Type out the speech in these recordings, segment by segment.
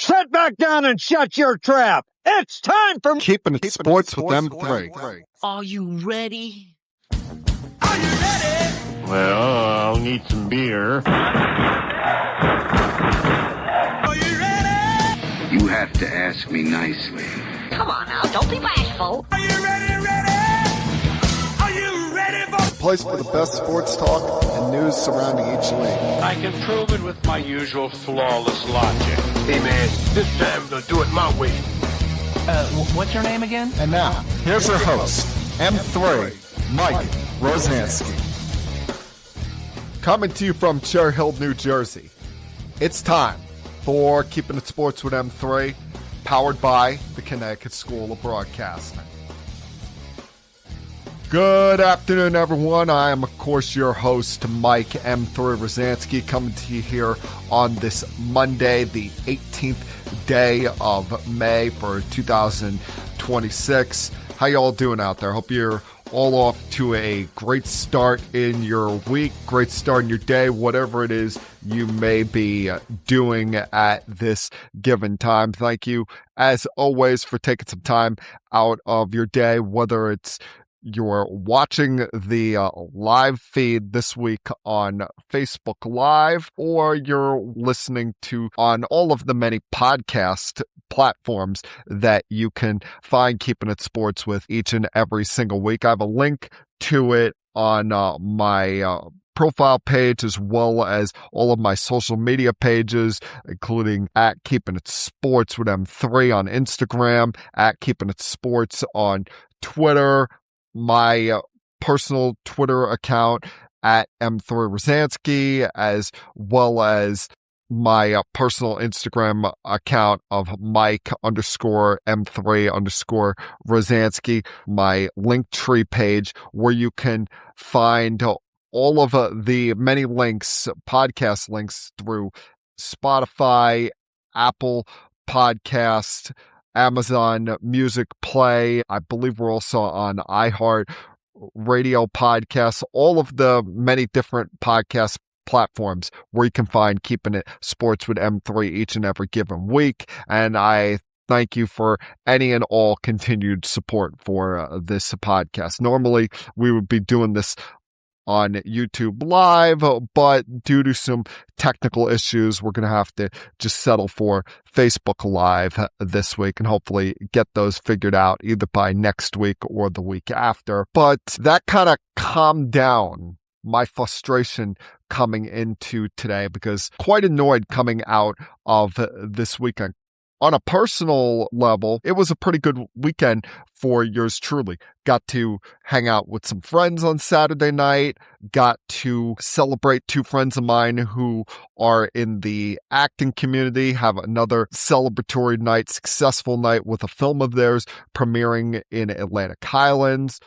Sit back down and shut your trap. It's time for Keeping It Sports with M3. Are you ready? Are you ready? Well, I'll need some beer. Are you ready? You have to ask me nicely. Come on now, don't be bashful. Are you ready? Are you ready for Place for the best sports talk and news surrounding each league. I can prove it with my usual flawless logic. Hey man, this time we're gonna do it my way. What's your name again? And now, here's your host, M3, Mike Rosansky. Coming to you from Cherry Hill, New Jersey. It's time for Keeping It Sports with M3, powered by the Connecticut School of Broadcasting. Good afternoon, everyone. I am, of course, your host, Mike M3 Rosansky, coming to you here on this Monday, the 18th day of May for 2026. How y'all doing out there? Hope you're all off to a great start in your week, great start in your day, whatever it is you may be doing at this given time. Thank you, as always, for taking some time out of your day, whether it's you're watching the live feed this week on Facebook Live, or you're listening to on all of the many podcast platforms that you can find Keeping It Sports with each and every single week. I have a link to it on my profile page, as well as all of my social media pages, including at Keeping It Sports with M3 on Instagram, at Keeping It Sports on Twitter, my personal Twitter account at M3 Rosansky, as well as my personal Instagram account of Mike_M3_Rosansky, my Linktree page, where you can find all of the many links, podcast links through Spotify, Apple Podcast, Amazon Music Play. I believe we're also on iHeart Radio Podcasts, all of the many different podcast platforms where you can find Keeping It Sports with M3 each and every given week. And I thank you for any and all continued support for this podcast. Normally, we would be doing this on YouTube Live, but due to some technical issues, we're going to have to just settle for Facebook Live this week and hopefully get those figured out either by next week or the week after. But that kind of calmed down my frustration coming into today, because quite annoyed coming out of this weekend. On a personal level, it was a pretty good weekend for yours truly. Got to hang out with some friends on Saturday night, got to celebrate two friends of mine who are in the acting community, have another celebratory night, successful night with a film of theirs premiering in Atlantic Highlands.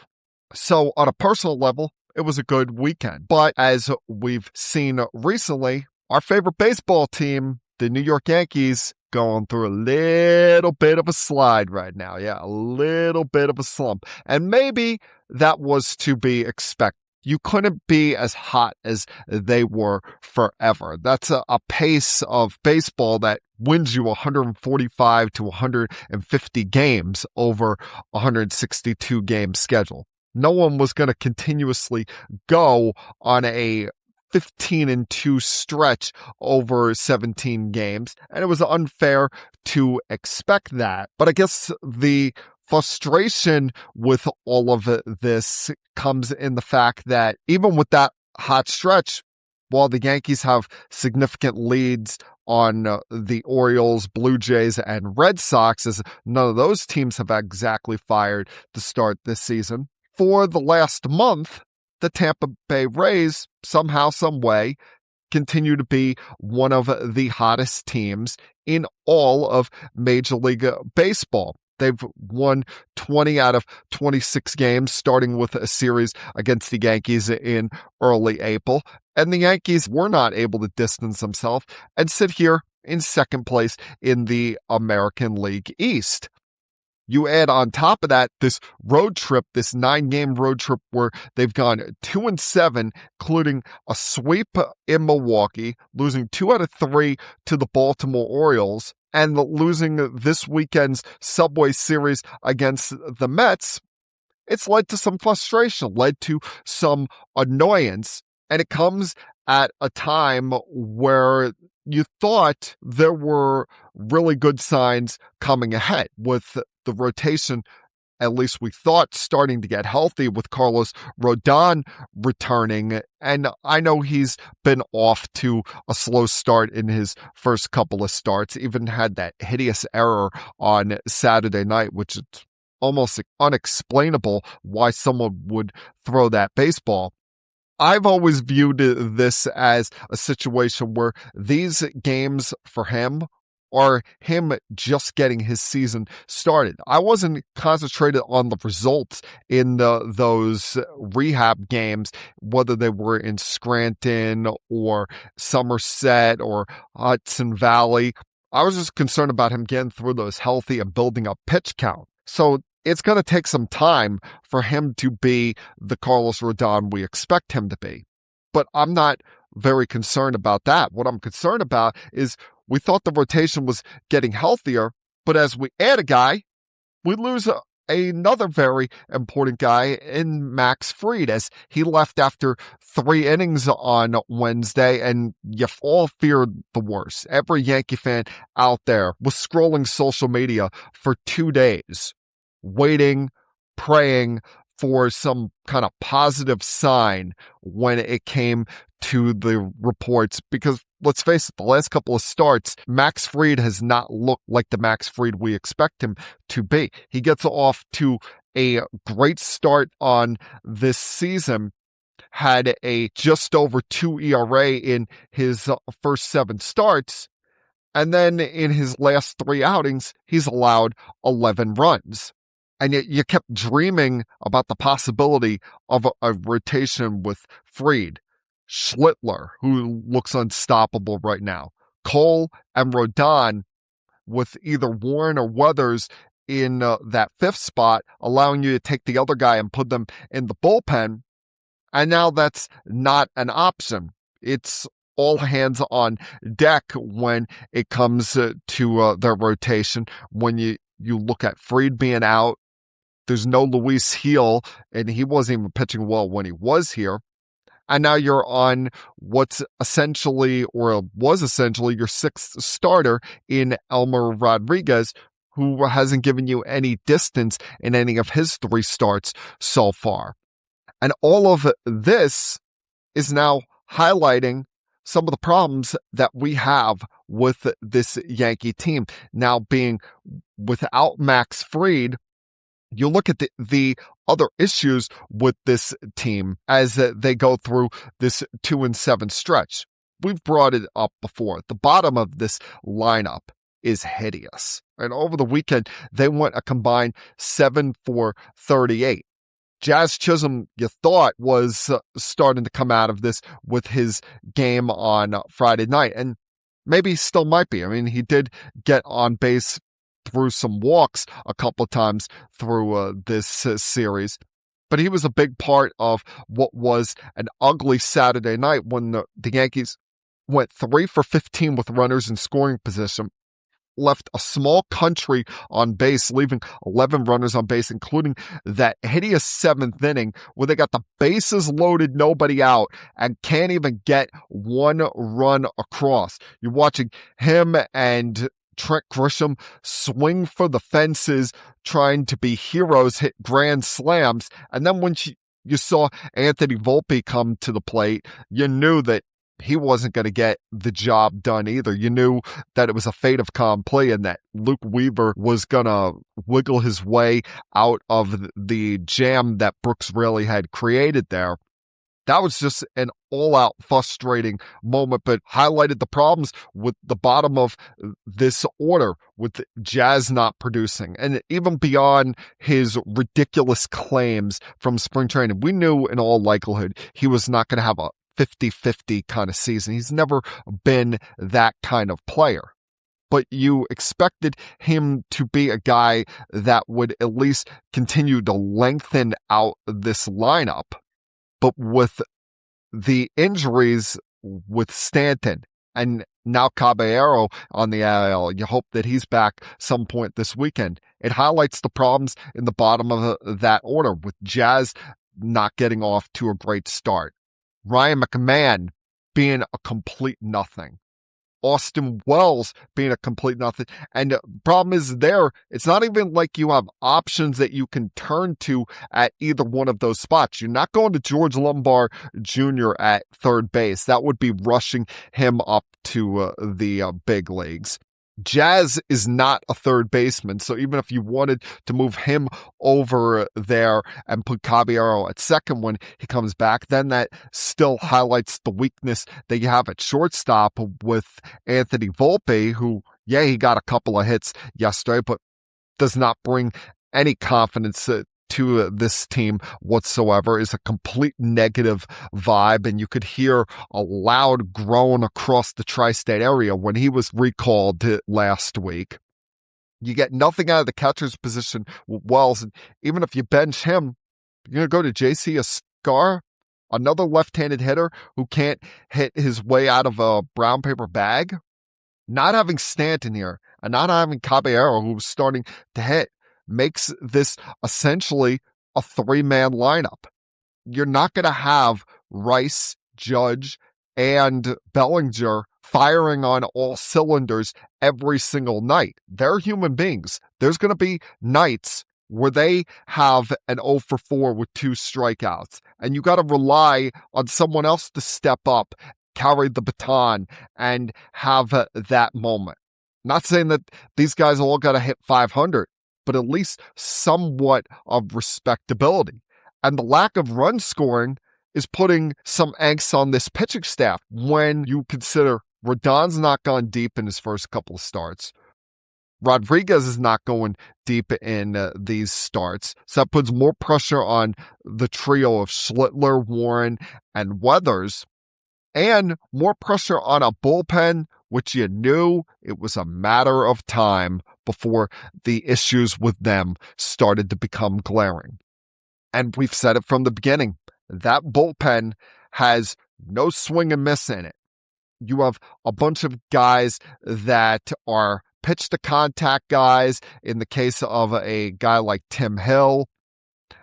So on a personal level, it was a good weekend. But as we've seen recently, our favorite baseball team, the New York Yankees, going through a little bit of a slide right now. Yeah, a little bit of a slump. And maybe that was to be expected. You couldn't be as hot as they were forever. That's a pace of baseball that wins you 145 to 150 games over a 162 game schedule. No one was going to continuously go on a 15-2 stretch over 17 games, and it was unfair to expect that. But I guess the frustration with all of this comes in the fact that even with that hot stretch, while the Yankees have significant leads on the Orioles, Blue Jays, and Red Sox, as none of those teams have exactly fired to start this season, for the last month, the Tampa Bay Rays, somehow, some way, continue to be one of the hottest teams in all of Major League Baseball. They've won 20 out of 26 games, starting with a series against the Yankees in early April. And the Yankees were not able to distance themselves and sit here in second place in the American League East. You add on top of that this road trip, this 9-game road trip where they've gone 2-7, including a sweep in Milwaukee, losing 2 out of 3 to the Baltimore Orioles, and losing this weekend's Subway Series against the Mets. It's led to some frustration, led to some annoyance, and it comes at a time where you thought there were really good signs coming ahead with the rotation, at least we thought, starting to get healthy with Carlos Rodon returning. And I know he's been off to a slow start in his first couple of starts, even had that hideous error on Saturday night, which is almost unexplainable why someone would throw that baseball. I've always viewed this as a situation where these games for him are him just getting his season started. I wasn't concentrated on the results in those rehab games, whether they were in Scranton or Somerset or Hudson Valley. I was just concerned about him getting through those healthy and building up pitch count. So it's going to take some time for him to be the Carlos Rodon we expect him to be. But I'm not very concerned about that. What I'm concerned about is we thought the rotation was getting healthier, but as we add a guy, we lose another very important guy in Max Fried, as he left after 3 innings on Wednesday, and you all feared the worst. Every Yankee fan out there was scrolling social media for 2 days, waiting, praying for some kind of positive sign when it came to the reports, because let's face it, the last couple of starts, Max Fried has not looked like the Max Fried we expect him to be. He gets off to a great start on this season, had a just over 2 ERA in his first 7 starts, and then in his last 3 outings, he's allowed 11 runs. And yet you kept dreaming about the possibility of a rotation with Fried, Schlittler, who looks unstoppable right now, Cole and Rodon, with either Warren or Weathers in that 5th spot, allowing you to take the other guy and put them in the bullpen. And now that's not an option. It's all hands on deck when it comes to their rotation. When you look at Fried being out, there's no Luis Heel, and he wasn't even pitching well when he was here. And now you're on what's essentially, or was essentially, your 6th starter in Elmer Rodriguez, who hasn't given you any distance in any of his 3 starts so far. And all of this is now highlighting some of the problems that we have with this Yankee team. Now being without Max Fried, you look at the other issues with this team as they go through this 2-7 stretch. We've brought it up before. The bottom of this lineup is hideous. And over the weekend, they went a combined 7 for 38. Jazz Chisholm, you thought, was starting to come out of this with his game on Friday night. And maybe he still might be. I mean, he did get on base through some walks a couple of times through this series. But he was a big part of what was an ugly Saturday night when the Yankees went 3 for 15 with runners in scoring position, left a small country on base, leaving 11 runners on base, including that hideous 7th inning where they got the bases loaded, nobody out, and can't even get 1 run across. You're watching him and Trent Grisham swing for the fences, trying to be heroes, hit grand slams. And then when you saw Anthony Volpe come to the plate, you knew that he wasn't going to get the job done either. You knew that it was a fait accompli and that Luke Weaver was going to wiggle his way out of the jam that Brooks Raley had created there. That was just an all-out frustrating moment, but highlighted the problems with the bottom of this order, with Jazz not producing. And even beyond his ridiculous claims from spring training, we knew in all likelihood he was not going to have a 50-50 kind of season. He's never been that kind of player. but you expected him to be a guy that would at least continue to lengthen out this lineup. But with the injuries with Stanton and now Caballero on the IL, you hope that he's back some point this weekend. It highlights the problems in the bottom of that order, with Jazz not getting off to a great start, Ryan McMahon being a complete nothing, Austin Wells being a complete nothing. And the problem is there, it's not even like you have options that you can turn to at either one of those spots. You're not going to George Lombard Jr. at third base. That would be rushing him up to the big leagues. Jazz is not a third baseman, so even if you wanted to move him over there and put Caballero at second when he comes back, then that still highlights the weakness that you have at shortstop with Anthony Volpe, who, yeah, he got a couple of hits yesterday, but does not bring any confidence to this team whatsoever, is a complete negative vibe, and you could hear a loud groan across the tri-state area when he was recalled last week. You get nothing out of the catcher's position with Wells, and even if you bench him, you're going to go to JC Escar, another left-handed hitter who can't hit his way out of a brown paper bag. Not having Stanton here and not having Caballero, who's starting to hit, makes this essentially a three-man lineup. You're not going to have Rice, Judge, and Bellinger firing on all cylinders every single night. They're human beings. There's going to be nights where they have an 0 for 4 with 2 strikeouts, and you got to rely on someone else to step up, carry the baton, and have that moment. Not saying that these guys all got to hit 500, but at least somewhat of respectability. And the lack of run scoring is putting some angst on this pitching staff when you consider Rodon's not gone deep in his first couple of starts. Rodriguez is not going deep in these starts. So that puts more pressure on the trio of Schlittler, Warren, and Weathers, and more pressure on a bullpen, which you knew it was a matter of time before the issues with them started to become glaring. And we've said it from the beginning. That bullpen has no swing and miss in it. You have a bunch of guys that are pitch to contact guys in the case of a guy like Tim Hill.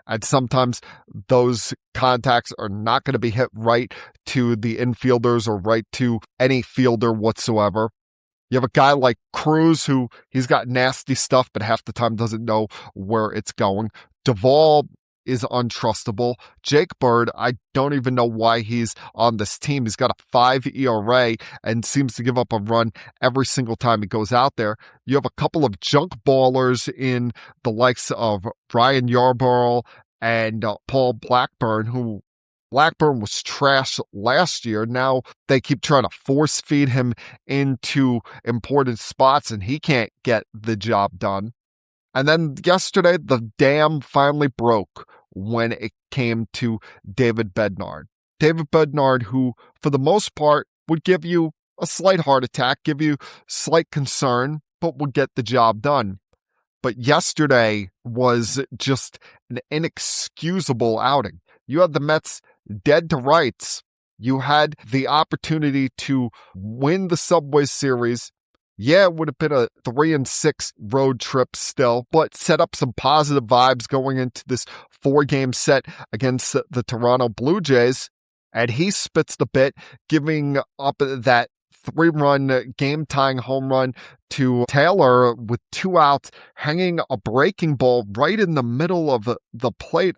And sometimes those contacts are not going to be hit right to the infielders or right to any fielder whatsoever. You have a guy like Cruz who he's got nasty stuff, but half the time doesn't know where it's going. Duvall is untrustable. Jake Bird, I don't even know why he's on this team. He's got a 5 ERA and seems to give up a run every single time he goes out there. You have a couple of junk ballers in the likes of Brian Yarborough and Paul Blackburn, who Blackburn was trash last year. Now they keep trying to force feed him into important spots and he can't get the job done. And then yesterday, the dam finally broke when it came to David Bednar. David Bednar, who for the most part would give you a slight heart attack, give you slight concern, but would get the job done. But yesterday was just an inexcusable outing. You had the Mets dead to rights. You had the opportunity to win the Subway Series. Yeah, it would have been a 3-6 road trip still, but set up some positive vibes going into this 4-game set against the Toronto Blue Jays. And he spits the bit, giving up that 3-run game-tying home run to Taylor with 2 outs, hanging a breaking ball right in the middle of the plate.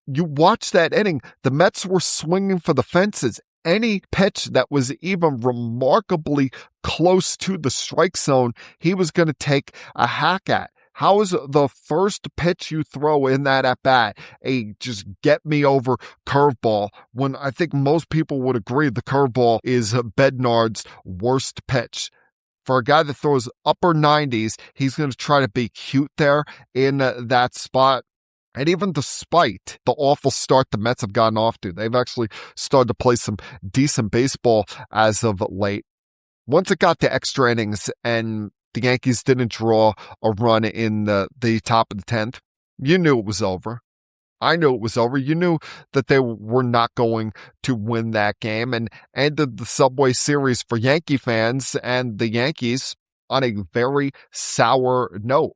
You watch that inning, the Mets were swinging for the fences. Any pitch that was even remarkably close to the strike zone, he was going to take a hack at. How is the first pitch you throw in that at-bat a just get-me-over curveball when I think most people would agree the curveball is Bednard's worst pitch? For a guy that throws upper 90s, he's going to try to be cute there in that spot. And even despite the awful start the Mets have gotten off to, they've actually started to play some decent baseball as of late. Once it got to extra innings and the Yankees didn't draw a run in the top of the 10th, you knew it was over. I knew it was over. You knew that they were not going to win that game and ended the Subway Series for Yankee fans and the Yankees on a very sour note.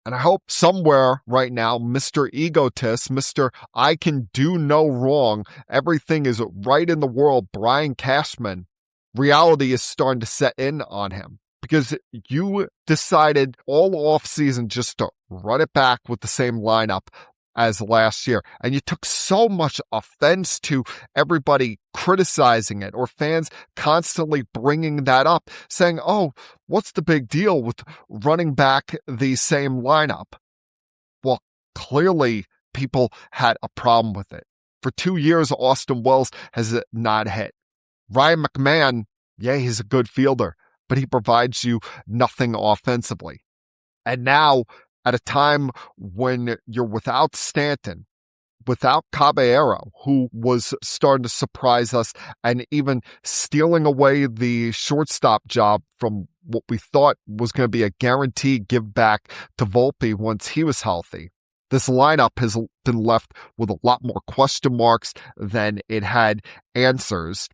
And I hope somewhere right now, Mr. Egotist, Mr. I can do no wrong, everything is right in the world, Brian Cashman, reality is starting to set in on him. Because you decided all offseason just to run it back with the same lineup as last year. And you took so much offense to everybody criticizing it or fans constantly bringing that up, saying, oh, what's the big deal with running back the same lineup? Well, clearly people had a problem with it. For 2 years, Austin Wells has not hit. Ryan McMahon, yeah, he's a good fielder, but he provides you nothing offensively. And now, at a time when you're without Stanton, without Caballero, who was starting to surprise us and even stealing away the shortstop job from what we thought was going to be a guaranteed give back to Volpe once he was healthy. This lineup has been left with a lot more question marks than it had answers.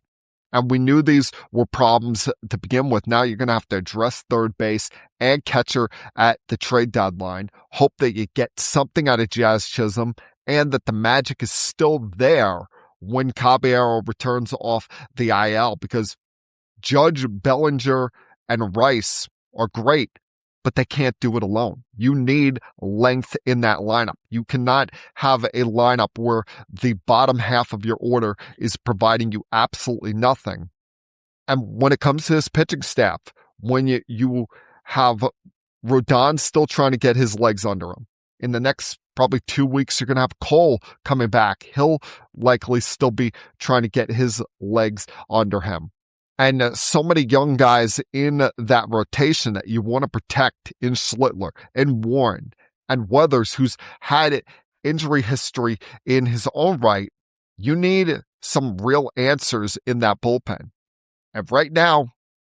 And we knew these were problems to begin with. Now you're going to have to address third base and catcher at the trade deadline. Hope that you get something out of Jazz Chisholm and that the magic is still there when Caballero returns off the IL, because Judge, Bellinger, and Rice are great, but they can't do it alone. You need length in that lineup. You cannot have a lineup where the bottom half of your order is providing you absolutely nothing. And when it comes to this pitching staff, when you have Rodon still trying to get his legs under him, in the next probably 2 weeks, you're going to have Cole coming back. He'll likely still be trying to get his legs under him. And so many young guys in that rotation that you want to protect in Schlittler and Warren and Weathers, who's had injury history in his own right. You need some real answers in that bullpen. And right now,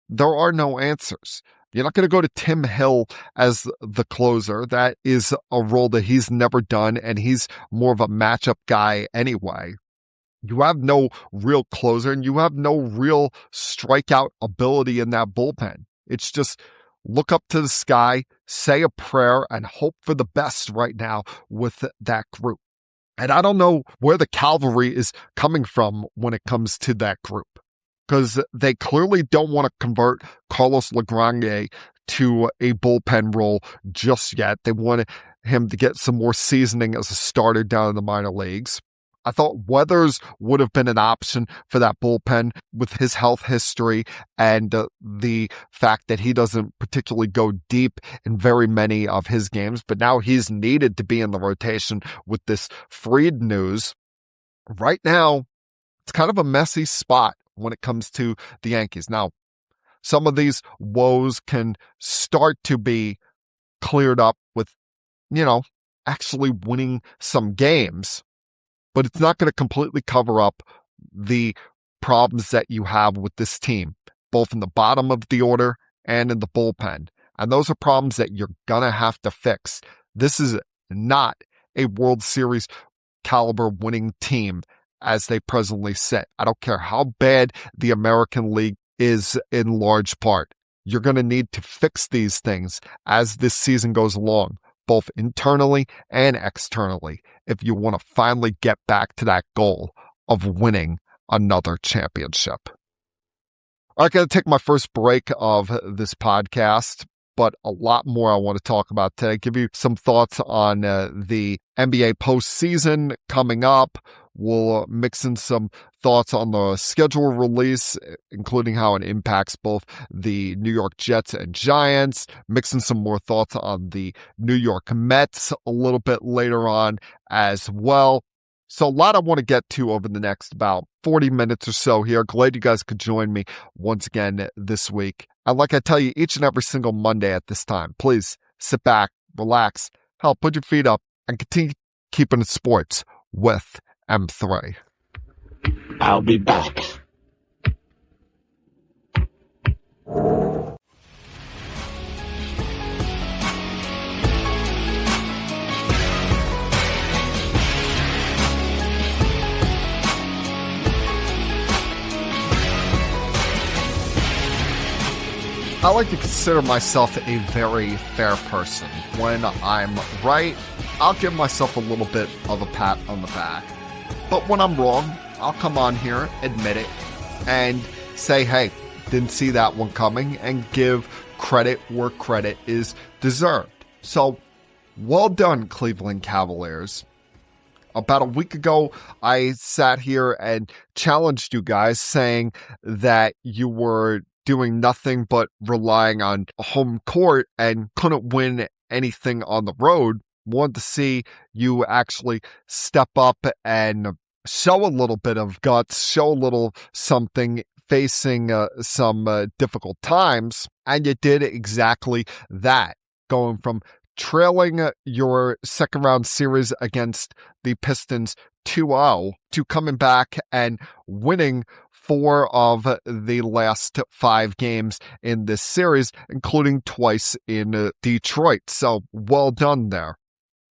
there are no answers. You're not going to go to Tim Hill as the closer. That is a role that he's never done, and he's more of a matchup guy anyway. You have no real closer, and you have no real strikeout ability in that bullpen. It's just look up to the sky, say a prayer, and hope for the best right now with that group. And I don't know where the cavalry is coming from when it comes to that group, because they clearly don't want to convert Carlos Lagrange to a bullpen role just yet. They wanted him to get some more seasoning as a starter down in the minor leagues. I thought Weathers would have been an option for that bullpen with his health history and the fact that he doesn't particularly go deep in very many of his games, but now he's needed to be in the rotation with this Fried news. Right now, it's kind of a messy spot when it comes to the Yankees. Now, some of these woes can start to be cleared up with, actually winning some games. But it's not going to completely cover up the problems that you have with this team, both in the bottom of the order and in the bullpen. And those are problems that you're going to have to fix. This is not a World Series caliber winning team as they presently sit. I don't care how bad the American League is in large part. You're going to need to fix these things as this season goes along, both internally and externally, if you want to finally get back to that goal of winning another championship. I'm going to take my first break of this podcast, but a lot more I want to talk about today. Give you some thoughts on the NBA postseason coming up. We'll mix in some thoughts on the schedule release, including how it impacts both the New York Jets and Giants, mixing some more thoughts on the New York Mets a little bit later on as well. So a lot I want to get to over the next about 40 minutes or so here. Glad you guys could join me once again this week. And like I tell you each and every single Monday at this time, please sit back, relax, hell, put your feet up, and continue keeping it sports with M3. I'll be back. I like to consider myself a very fair person. When I'm right, I'll give myself a little bit of a pat on the back. But when I'm wrong, I'll come on here, admit it, and say, hey, didn't see that one coming, and give credit where credit is deserved. So, well done, Cleveland Cavaliers. About a week ago, I sat here and challenged you guys, saying that you were doing nothing but relying on home court and couldn't win anything on the road. Wanted to see you actually step up and show a little bit of guts, show a little something facing some difficult times. And you did exactly that, going from trailing your second round series against the Pistons 2-0 to coming back and winning 4 of the last 5 games in this series, including twice in Detroit. So well done there.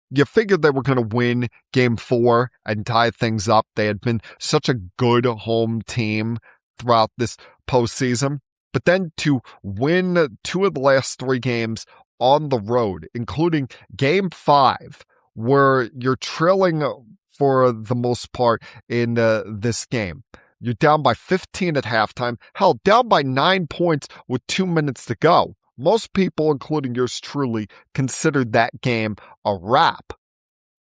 You figured they were going to win game 4 and tie things up. They had been such a good home team throughout this postseason. But then to win 2 of the last 3 games on the road, including game 5, where you're trailing for the most part in this game. You're down by 15 at halftime. Hell, down by 9 points with 2 minutes to go. Most people, including yours truly, considered that game a wrap.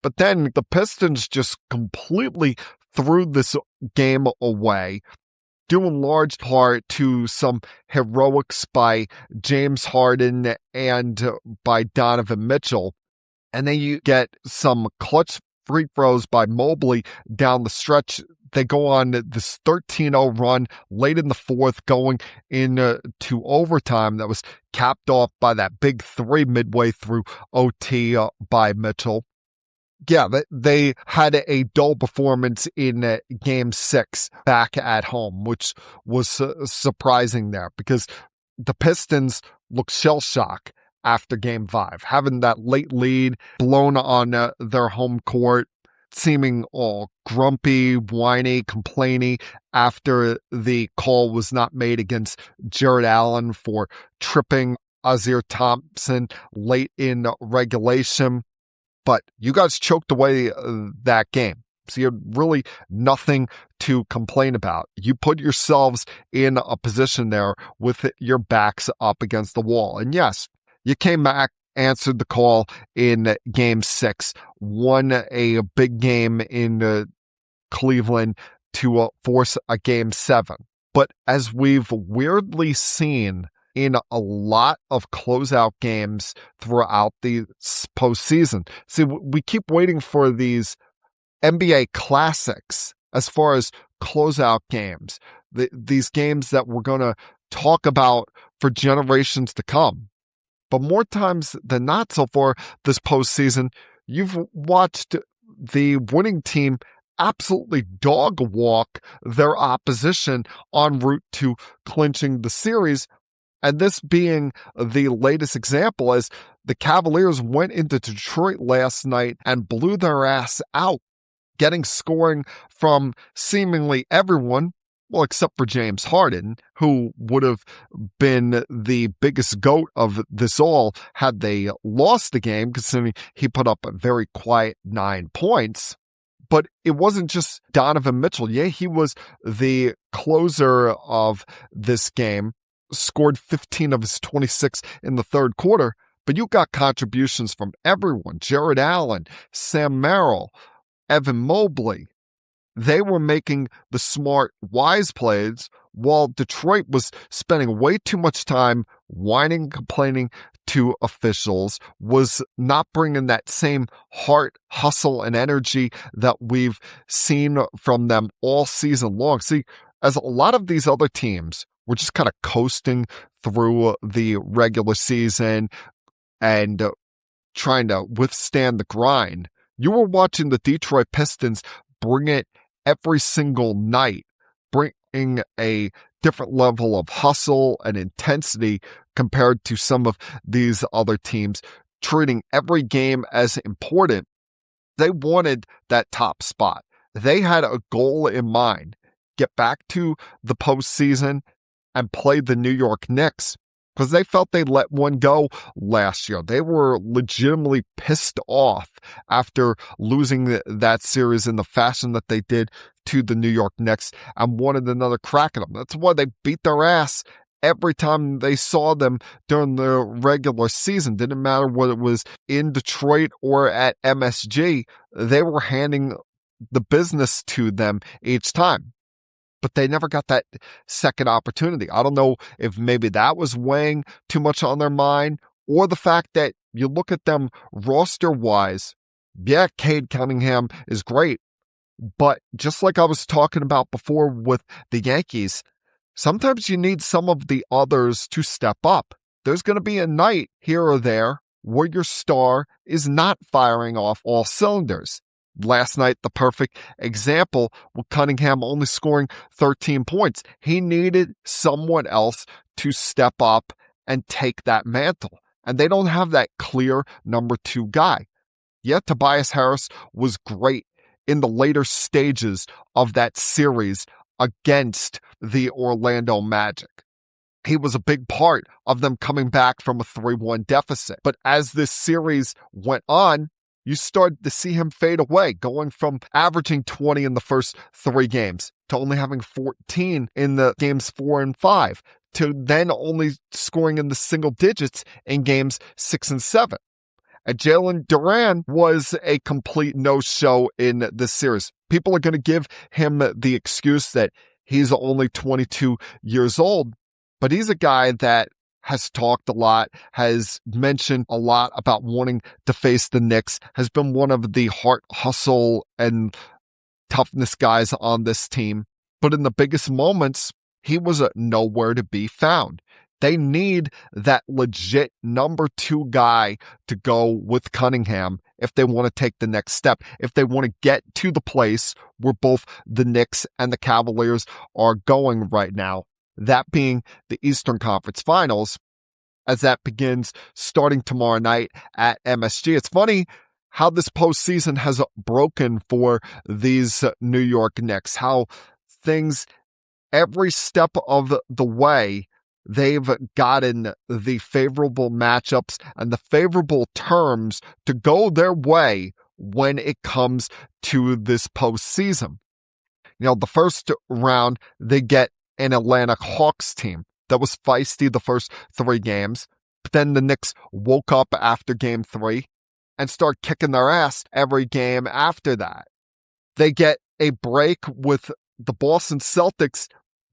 But then the Pistons just completely threw this game away, due in large part to some heroics by James Harden and by Donovan Mitchell. And then you get some clutch free throws by Mobley down the stretch. They go on this 13-0 run late in the fourth, going into overtime that was capped off by that big 3 midway through OT by Mitchell. Yeah, they had a dull performance in Game 6 back at home, which was surprising there because the Pistons looked shell-shocked after Game 5, having that late lead blown on their home court, seeming all grumpy, whiny, complaining after the call was not made against Jared Allen for tripping Azir Thompson late in regulation. But you guys choked away that game. So you had really nothing to complain about. You put yourselves in a position there with your backs up against the wall. And yes, you came back, answered the call in Game 6, won a big game in Cleveland to force a Game 7. But as we've weirdly seen in a lot of closeout games throughout the postseason, see, we keep waiting for these NBA classics as far as closeout games, these games that we're going to talk about for generations to come. But more times than not so far this postseason, you've watched the winning team absolutely dog walk their opposition en route to clinching the series. And this being the latest example, as the Cavaliers went into Detroit last night and blew their ass out, getting scoring from seemingly everyone, well, except for James Harden, who would have been the biggest GOAT of this all had they lost the game, considering he put up a very quiet 9 points. But it wasn't just Donovan Mitchell. Yeah, he was the closer of this game, scored 15 of his 26 in the third quarter, but you got contributions from everyone. Jared Allen, Sam Merrill, Evan Mobley. They were making the smart, wise plays, while Detroit was spending way too much time whining, complaining to officials, was not bringing that same heart, hustle, and energy that we've seen from them all season long. See, as a lot of these other teams were just kind of coasting through the regular season and trying to withstand the grind, you were watching the Detroit Pistons bring it every single night, bringing a different level of hustle and intensity compared to some of these other teams, treating every game as important. They wanted that top spot. They had a goal in mind, get back to the postseason and play the New York Knicks because they felt they let one go last year. They were legitimately pissed off after losing that series in the fashion that they did to the New York Knicks and wanted another crack at them. That's why they beat their ass every time they saw them during the regular season. Didn't matter whether it was in Detroit or at MSG. They were handing the business to them each time. But they never got that second opportunity. I don't know if maybe that was weighing too much on their mind, or the fact that you look at them roster-wise. Yeah, Cade Cunningham is great, but just like I was talking about before with the Yankees, sometimes you need some of the others to step up. There's going to be a night here or there where your star is not firing off all cylinders. Last night, the perfect example with Cunningham only scoring 13 points. He needed someone else to step up and take that mantle. And they don't have that clear number 2 guy. Yet Tobias Harris was great in the later stages of that series against the Orlando Magic. He was a big part of them coming back from a 3-1 deficit. But as this series went on, you started to see him fade away, going from averaging 20 in the first 3 games to only having 14 in the games 4 and 5, to then only scoring in the single digits in games 6 and 7. And Jalen Duran was a complete no-show in this series. People are going to give him the excuse that he's only 22 years old, but he's a guy that has talked a lot, has mentioned a lot about wanting to face the Knicks, has been one of the heart, hustle, and toughness guys on this team. But in the biggest moments, he was nowhere to be found. They need that legit number 2 guy to go with Cunningham if they want to take the next step, if they want to get to the place where both the Knicks and the Cavaliers are going right now. That being the Eastern Conference Finals, as that begins starting tomorrow night at MSG. It's funny how this postseason has broken for these New York Knicks, how things, every step of the way, they've gotten the favorable matchups and the favorable terms to go their way when it comes to this postseason. You know, the first round, they get an Atlanta Hawks team that was feisty the first 3 games. But then the Knicks woke up after game 3 and started kicking their ass every game after that. They get a break with the Boston Celtics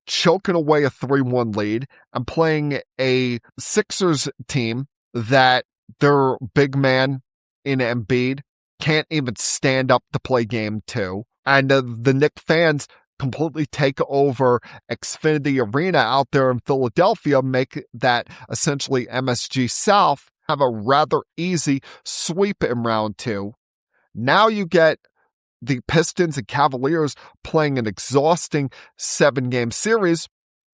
choking away a 3-1 lead and playing a Sixers team that their big man in Embiid can't even stand up to play game 2. And the Knicks fans completely take over Xfinity Arena out there in Philadelphia, make that essentially MSG South, have a rather easy sweep in round 2. Now you get the Pistons and Cavaliers playing an exhausting 7-game series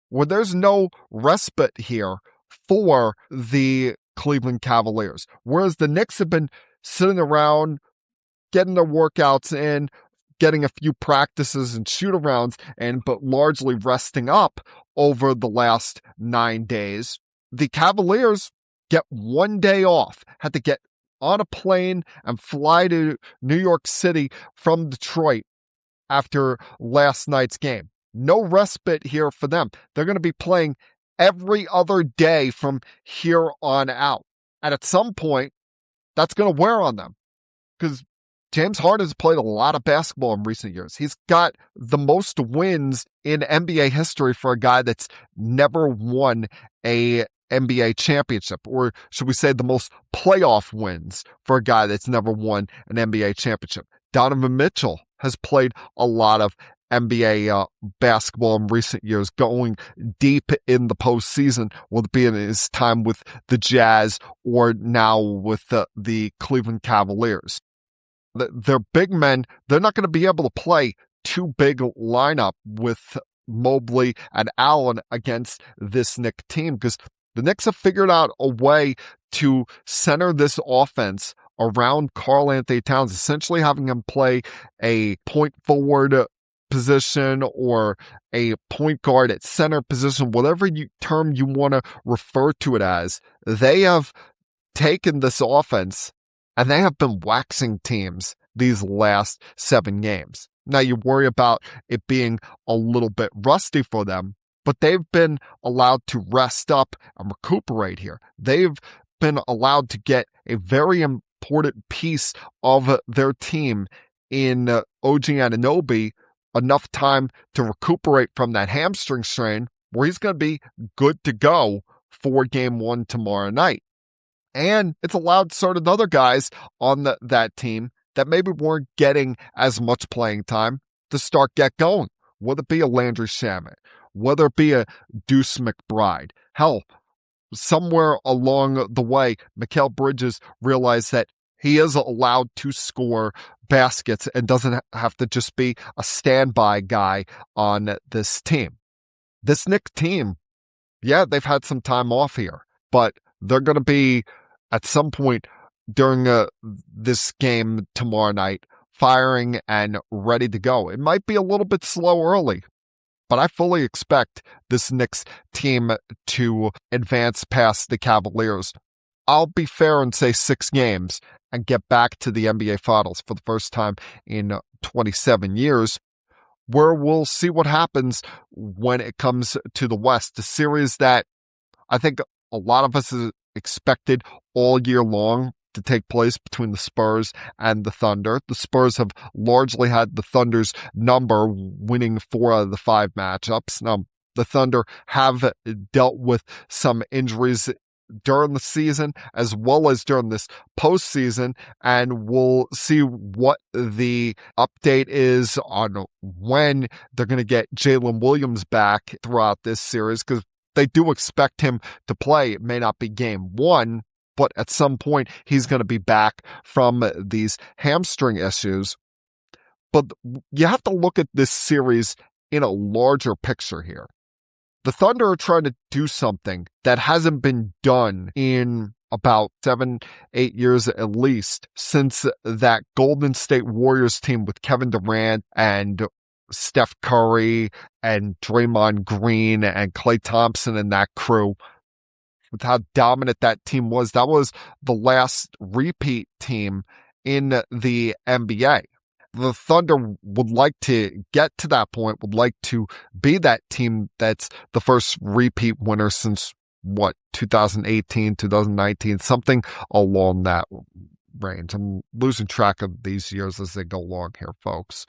where there's no respite here for the Cleveland Cavaliers. Whereas the Knicks have been sitting around, getting their workouts in, getting a few practices and shoot-arounds, but largely resting up over the last 9 days. The Cavaliers get 1 day off, had to get on a plane and fly to New York City from Detroit after last night's game. No respite here for them. They're going to be playing every other day from here on out. And at some point, that's going to wear on them, because James Harden has played a lot of basketball in recent years. He's got the most wins in NBA history for a guy that's never won a NBA championship, or should we say the most playoff wins for a guy that's never won an NBA championship. Donovan Mitchell has played a lot of NBA basketball in recent years, going deep in the postseason, whether it be in his time with the Jazz or now with the Cleveland Cavaliers. Their big men, they're not going to be able to play 2 big lineup with Mobley and Allen against this Knicks team, because the Knicks have figured out a way to center this offense around Karl Anthony Towns, essentially having him play a point forward position or a point guard at center position, whatever term you want to refer to it as, they have taken this offense and they have been waxing teams these last 7 games. Now you worry about it being a little bit rusty for them, but they've been allowed to rest up and recuperate here. They've been allowed to get a very important piece of their team in OG Anunoby enough time to recuperate from that hamstring strain where he's going to be good to go for game 1 tomorrow night. And it's allowed certain other guys on that team that maybe weren't getting as much playing time to get going. Whether it be a Landry Shamet, whether it be a Deuce McBride. Hell, somewhere along the way, Mikal Bridges realized that he is allowed to score baskets and doesn't have to just be a standby guy on this team. This Knicks team, yeah, they've had some time off here, but they're going to be at some point during this game tomorrow night firing and ready to go. It might be a little bit slow early, but I fully expect this Knicks team to advance past the Cavaliers. I'll be fair and say 6 games and get back to the NBA Finals for the first time in 27 years, where we'll see what happens when it comes to the West. A series that I think a lot of us expected all year long to take place between the Spurs and the Thunder. The Spurs have largely had the Thunder's number, winning 4 out of the 5 matchups. Now, the Thunder have dealt with some injuries during the season as well as during this postseason, and we'll see what the update is on when they're going to get Jalen Williams back throughout this series, because they do expect him to play. It may not be game 1, but at some point he's going to be back from these hamstring issues. But you have to look at this series in a larger picture here. The Thunder are trying to do something that hasn't been done in about 7-8 years at least, since that Golden State Warriors team with Kevin Durant and Steph Curry and Draymond Green and Klay Thompson and that crew, with how dominant that team was. That was the last repeat team in the NBA. The Thunder would like to get to that point, would like to be that team that's the first repeat winner since, 2018, 2019, something along that range. I'm losing track of these years as they go along here, folks.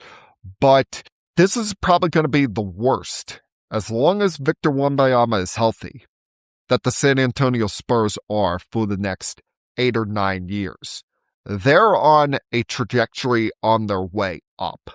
But this is probably going to be the worst, as long as Victor Wembanyama is healthy, that the San Antonio Spurs are for the next 8 or 9 years. They're on a trajectory on their way up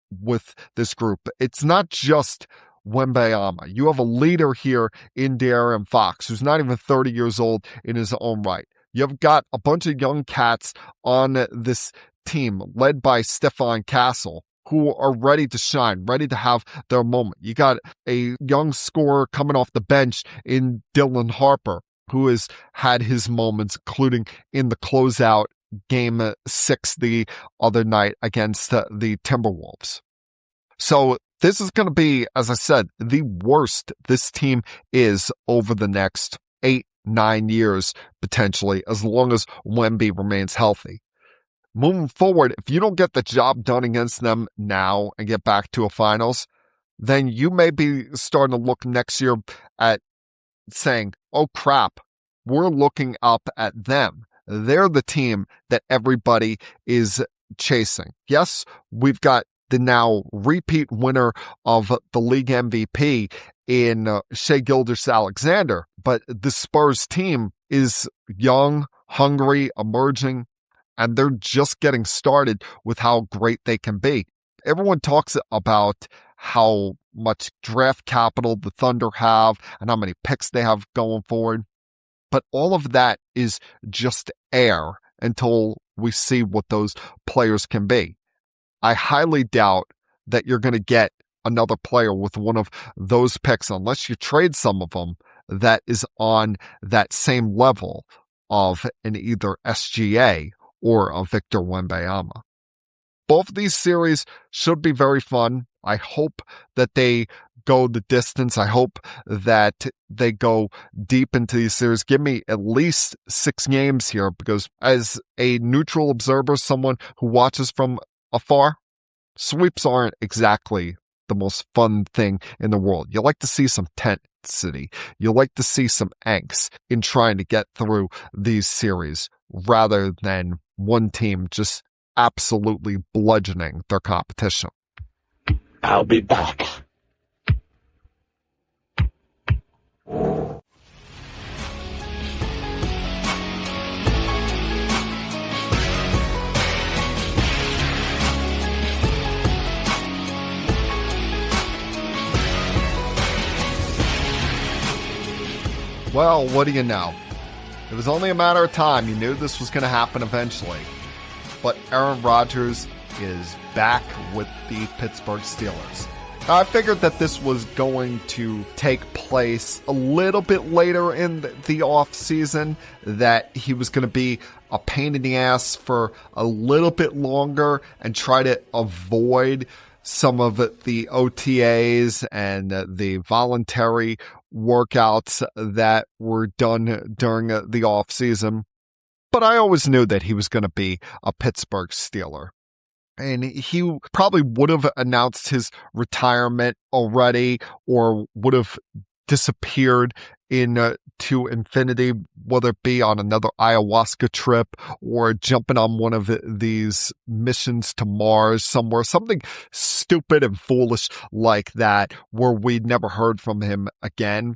with this group. It's not just Wembanyama. You have a leader here in De'Aaron Fox, who's not even 30 years old in his own right. You've got a bunch of young cats on this team led by Stephon Castle, who are ready to shine, ready to have their moment. You got a young scorer coming off the bench in Dylan Harper, who has had his moments, including in the closeout game 6 the other night against the Timberwolves. So this is going to be, as I said, the worst this team is over the next 8-9 years, potentially, as long as Wemby remains healthy. Moving forward, if you don't get the job done against them now and get back to a finals, then you may be starting to look next year at saying, oh crap, we're looking up at them. They're the team that everybody is chasing. Yes, we've got the now repeat winner of the league MVP in Shai Gilgeous-Alexander, but the Spurs team is young, hungry, emerging, and they're just getting started with how great they can be. Everyone talks about how much draft capital the Thunder have and how many picks they have going forward. But all of that is just air until we see what those players can be. I highly doubt that you're going to get another player with one of those picks, unless you trade some of them, that is on that same level of an either SGA or a Victor Wembanyama. both of these series should be very fun. I hope that they go the distance. I hope that they go deep into these series. Give me at least 6 games here, because as a neutral observer, someone who watches from afar, sweeps aren't exactly the most fun thing in the world. You like to see some intensity. You like to see some angst in trying to get through these series, rather than one team just absolutely bludgeoning their competition. I'll be back. Well, what do you know? It was only a matter of time. You knew this was going to happen eventually. But Aaron Rodgers is back with the Pittsburgh Steelers. I figured that this was going to take place a little bit later in the offseason, that he was going to be a pain in the ass for a little bit longer and try to avoid some of the OTAs and the voluntary workouts that were done during the offseason. But I always knew that he was going to be a Pittsburgh Steeler. And he probably would have announced his retirement already, or would have disappeared to infinity, whether it be on another ayahuasca trip or jumping on one of these missions to Mars somewhere, something stupid and foolish like that, where we'd never heard from him again.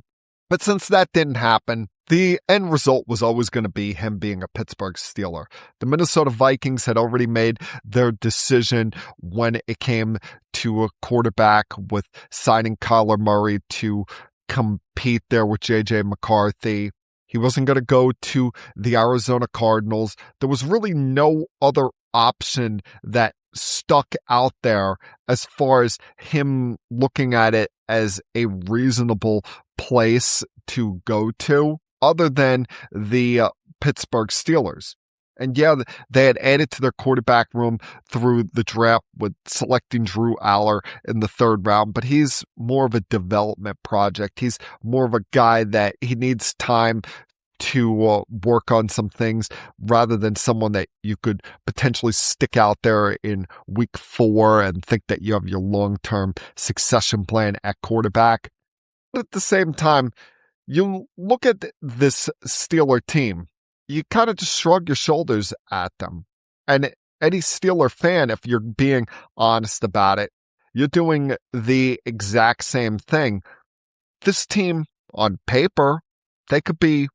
But since that didn't happen, the end result was always going to be him being a Pittsburgh Steeler. The Minnesota Vikings had already made their decision when it came to a quarterback, with signing Kyler Murray to compete there with J.J. McCarthy. He wasn't going to go to the Arizona Cardinals. There was really no other option that stuck out there as far as him looking at it as a reasonable place to go to, other than the Pittsburgh Steelers. And yeah, they had added to their quarterback room through the draft with selecting Drew Aller in the 3rd round, but he's more of a development project. He's more of a guy that he needs time to work on some things, rather than someone that you could potentially stick out there in week 4 and think that you have your long-term succession plan at quarterback. But at the same time, you look at this Steeler team, you kind of just shrug your shoulders at them. And any Steeler fan, if you're being honest about it, you're doing the exact same thing. This team, on paper, they could be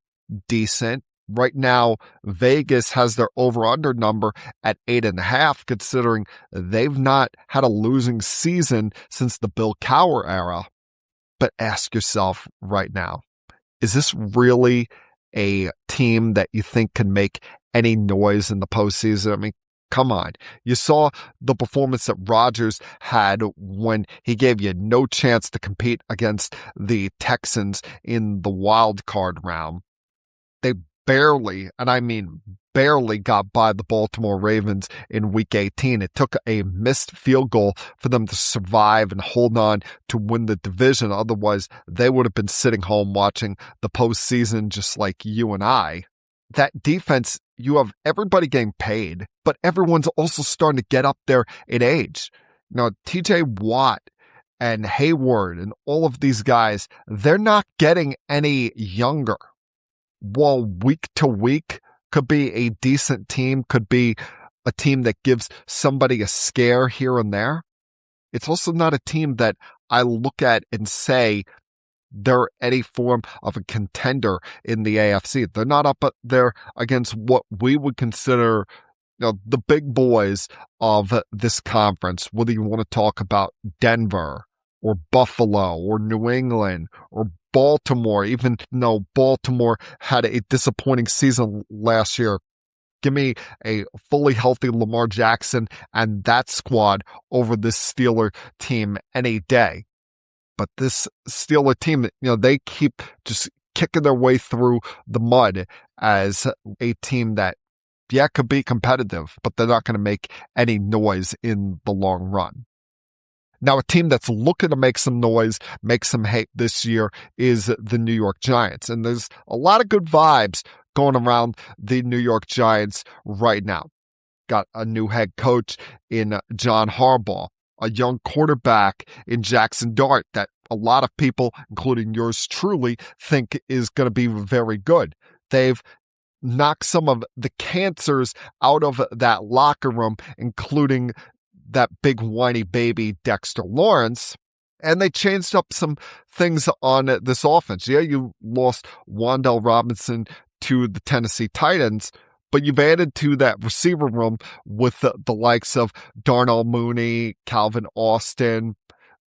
decent. Right now, Vegas has their over-under number at 8.5, considering they've not had a losing season since the Bill Cowher era. But ask yourself right now, is this really a team that you think can make any noise in the postseason? I mean, come on. You saw the performance that Rodgers had when he gave you no chance to compete against the Texans in the wild card round. They barely, and I mean barely, got by the Baltimore Ravens in Week 18. It took a missed field goal for them to survive and hold on to win the division. Otherwise, they would have been sitting home watching the postseason just like you and I. That defense, you have everybody getting paid, but everyone's also starting to get up there in age. Now, TJ Watt and Hayward and all of these guys, they're not getting any younger. While week to week could be a decent team, could be a team that gives somebody a scare here and there, it's also not a team that I look at and say they're any form of a contender in the AFC. They're not up there against what we would consider, the big boys of this conference, whether you want to talk about Denver or Buffalo or New England or Baltimore, even though Baltimore had a disappointing season last year. Give me a fully healthy Lamar Jackson and that squad over this Steeler team any day. But this Steeler team, they keep just kicking their way through the mud as a team that yeah, it could be competitive, but they're not going to make any noise in the long run. Now, a team that's looking to make some noise, make some hate this year is the New York Giants. And there's a lot of good vibes going around the New York Giants right now. Got a new head coach in John Harbaugh, a young quarterback in Jackson Dart that a lot of people, including yours truly, think is going to be very good. They've knocked some of the cancers out of that locker room, including that big whiny baby Dexter Lawrence, and they changed up some things on this offense. Yeah, you lost Wan'Dale Robinson to the Tennessee Titans, but you've added to that receiver room with the likes of Darnell Mooney, Calvin Austin,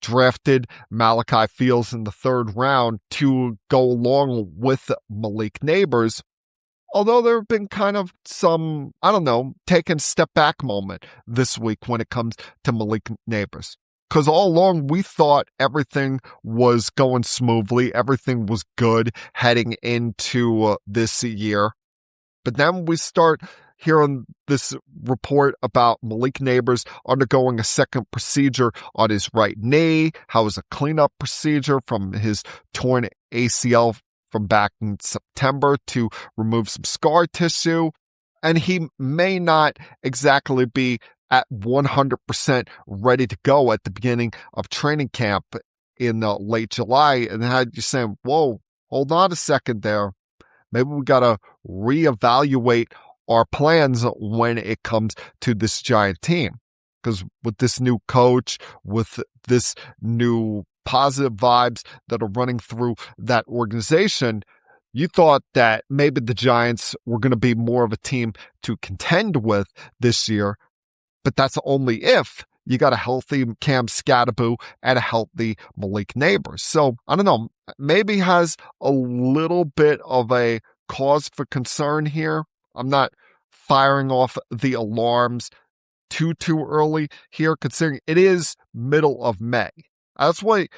drafted Malachi Fields in the 3rd round to go along with Malik Nabers. Although there have been kind of some, taking step back moment this week when it comes to Malik Nabers. Because all along we thought everything was going smoothly, everything was good heading into this year. But then we start hearing this report about Malik Nabers undergoing a second procedure on his right knee, how it was a cleanup procedure from his torn ACL from back in September to remove some scar tissue. And he may not exactly be at 100% ready to go at the beginning of training camp in late July. And had you saying, whoa, hold on a second there. Maybe we got to reevaluate our plans when it comes to this Giant team. Because with this new coach, with this new positive vibes that are running through that organization, you thought that maybe the Giants were going to be more of a team to contend with this year, but that's only if you got a healthy Cam Scatterbo and a healthy Malik Nabers. So, I don't know, maybe has a little bit of a cause for concern here. I'm not firing off the alarms too early here, considering it is middle of May. That's why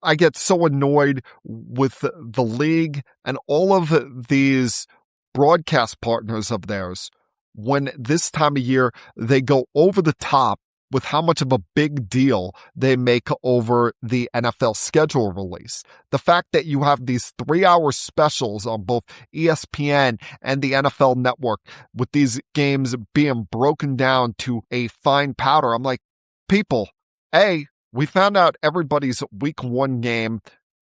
I get so annoyed with the league and all of these broadcast partners of theirs when this time of year they go over the top with how much of a big deal they make over the NFL schedule release. The fact that you have these 3-hour specials on both ESPN and the NFL Network with these games being broken down to a fine powder. I'm like, people, we found out everybody's week 1 game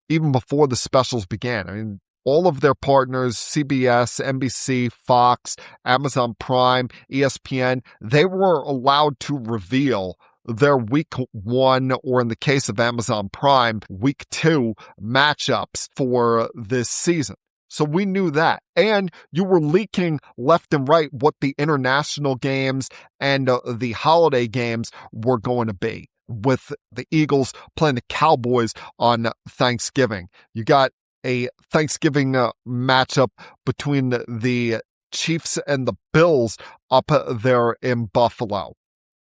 even before the specials began. I mean, all of their partners, CBS, NBC, Fox, Amazon Prime, ESPN, they were allowed to reveal their week 1, or in the case of Amazon Prime, week 2 matchups for this season. So we knew that. And you were leaking left and right what the international games and the holiday games were going to be, with the Eagles playing the Cowboys on Thanksgiving. You got a Thanksgiving matchup between the Chiefs and the Bills up there in Buffalo.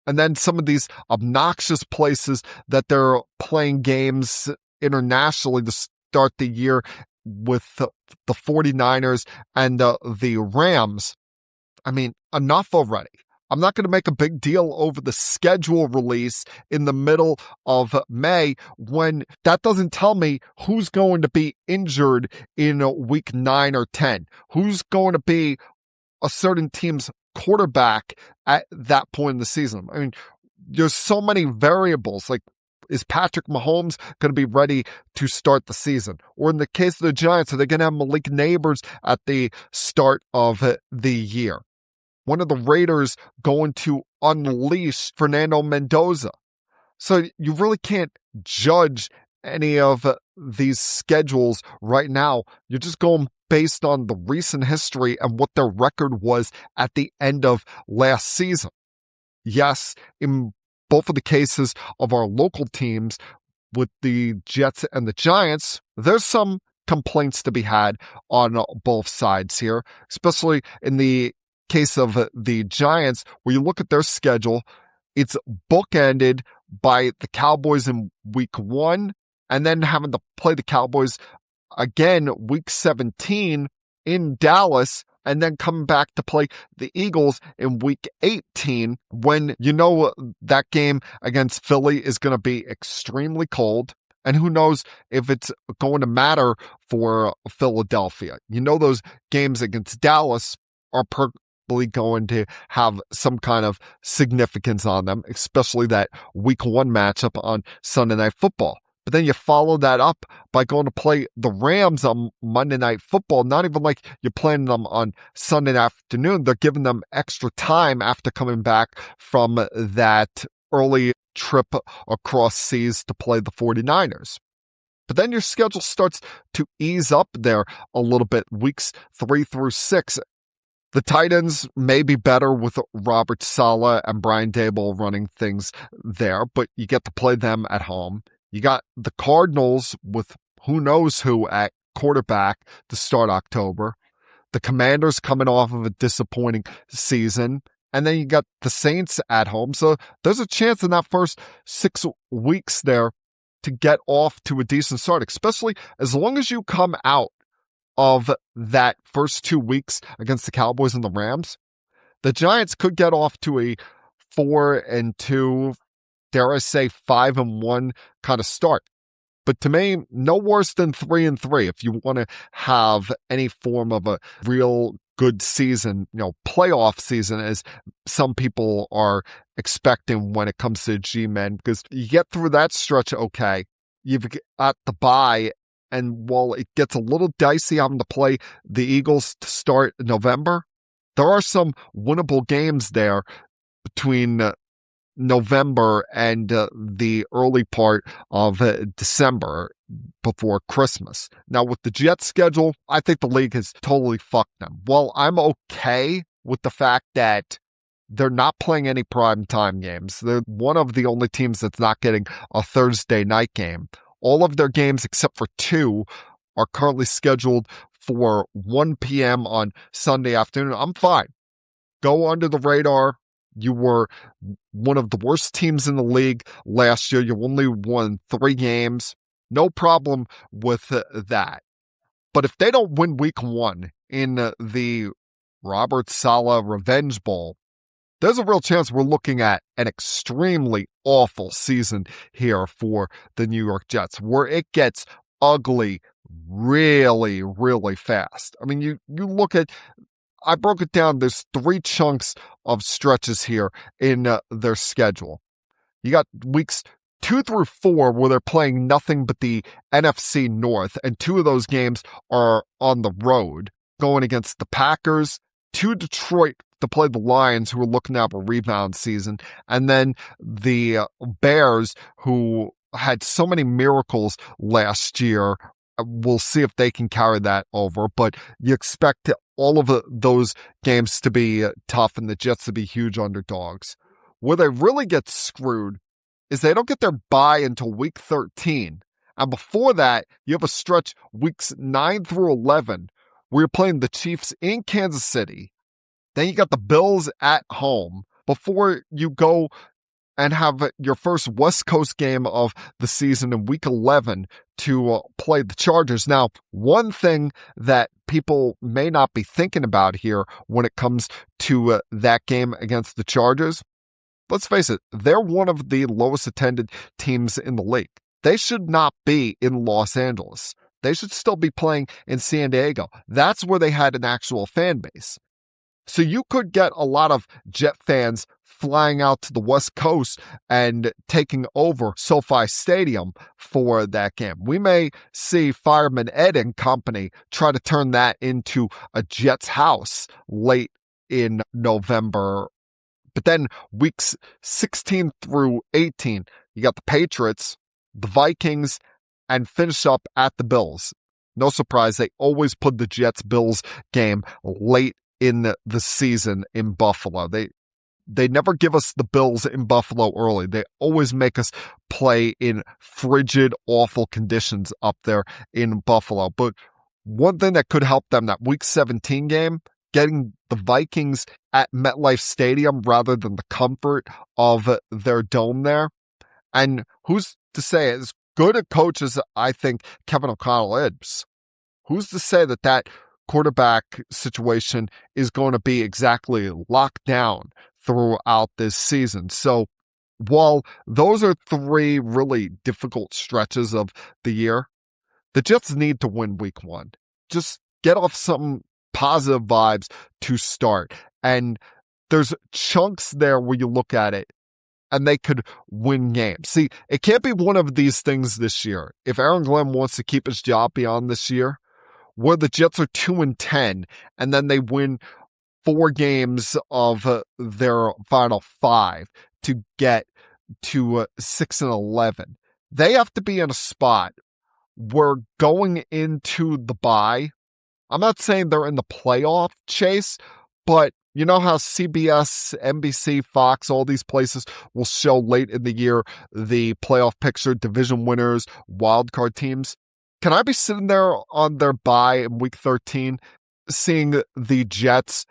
And then some of these obnoxious places that they're playing games internationally to start the year with the 49ers and the Rams. I mean, enough already. I'm not going to make a big deal over the schedule release in the middle of May when that doesn't tell me who's going to be injured in week 9 or 10, who's going to be a certain team's quarterback at that point in the season. I mean, there's so many variables. Like, is Patrick Mahomes going to be ready to start the season? Or in the case of the Giants, are they going to have Malik Nabers at the start of the year? One of the Raiders going to unleash Fernando Mendoza. So you really can't judge any of these schedules right now. You're just going based on the recent history and what their record was at the end of last season. Yes, in both of the cases of our local teams with the Jets and the Giants, there's some complaints to be had on both sides here, especially in the case of the Giants, where you look at their schedule, it's bookended by the Cowboys in week 1 and then having to play the Cowboys again week 17 in Dallas and then coming back to play the Eagles in week 18 when you know that game against Philly is going to be extremely cold. And who knows if it's going to matter for Philadelphia. You know those games against Dallas are probably going to have some kind of significance on them, especially that week 1 matchup on Sunday Night Football. But then you follow that up by going to play the Rams on Monday Night Football. Not even like you're playing them on Sunday afternoon. They're giving them extra time after coming back from that early trip across seas to play the 49ers. But then your schedule starts to ease up there a little bit, weeks 3 through 6. The Titans may be better with Robert Saleh and Brian Daboll running things there, but you get to play them at home. You got the Cardinals with who knows who at quarterback to start October. The Commanders coming off of a disappointing season. And then you got the Saints at home. So there's a chance in that first 6 weeks there to get off to a decent start, especially as long as you come out of that first 2 weeks against the Cowboys and the Rams. The Giants could get off to a 4-2, dare I say 5-1 kind of start. But to me, no worse than 3-3 if you want to have any form of a real good season, playoff season, as some people are expecting when it comes to G-Men, because you get through that stretch okay. You've got the bye, and while it gets a little dicey having to play the Eagles to start November, there are some winnable games there between November and the early part of December before Christmas. Now, with the Jets schedule, I think the league has totally fucked them. Well, I'm okay with the fact that they're not playing any primetime games. They're one of the only teams that's not getting a Thursday night game. All of their games, except for 2, are currently scheduled for 1 p.m. on Sunday afternoon. I'm fine. Go under the radar. You were one of the worst teams in the league last year. You only won 3 games. No problem with that. But if they don't win week 1 in the Robert Saleh Revenge Bowl, there's a real chance we're looking at an extremely awful season here for the New York Jets, where it gets ugly really, really fast. I mean, you look at, I broke it down, there's 3 chunks of stretches here in their schedule. You got weeks 2 through 4 where they're playing nothing but the NFC North, and 2 of those games are on the road, going against the Packers, to Detroit to play the Lions, who are looking to have a rebound season, and then the Bears, who had so many miracles last year. We'll see if they can carry that over, but you expect all of those games to be tough and the Jets to be huge underdogs. Where they really get screwed is they don't get their bye until week 13. And before that, you have a stretch weeks 9 through 11 where you're playing the Chiefs in Kansas City. Then you got the Bills at home before you go and have your first West Coast game of the season in week 11 to play the Chargers. Now, one thing that people may not be thinking about here when it comes to that game against the Chargers, let's face it, they're one of the lowest attended teams in the league. They should not be in Los Angeles. They should still be playing in San Diego. That's where they had an actual fan base. So you could get a lot of Jet fans flying out to the West Coast and taking over SoFi Stadium for that game. We may see Fireman Ed and company try to turn that into a Jets house late in November. But then weeks 16 through 18, you got the Patriots, the Vikings, and finish up at the Bills. No surprise, they always put the Jets-Bills game late in the season in Buffalo. They never give us the Bills in Buffalo early. They always make us play in frigid, awful conditions up there in Buffalo. But one thing that could help them, that Week 17 game, getting the Vikings at MetLife Stadium rather than the comfort of their dome there. And who's to say, as good a coach as I think Kevin O'Connell is, who's to say that quarterback situation is going to be exactly locked down throughout this season. So while those are three really difficult stretches of the year, the Jets need to win week one. Just get off some positive vibes to start. And there's chunks there where you look at it and they could win games. See, it can't be one of these things this year. If Aaron Glenn wants to keep his job beyond this year, where the Jets are 2-10 and then they win 4 games of their final 5 to get to 6-11. They have to be in a spot where going into the bye, I'm not saying they're in the playoff chase, but you know how CBS, NBC, Fox, all these places will show late in the year the playoff picture, division winners, wildcard teams? Can I be sitting there on their bye in week 13, seeing the Jets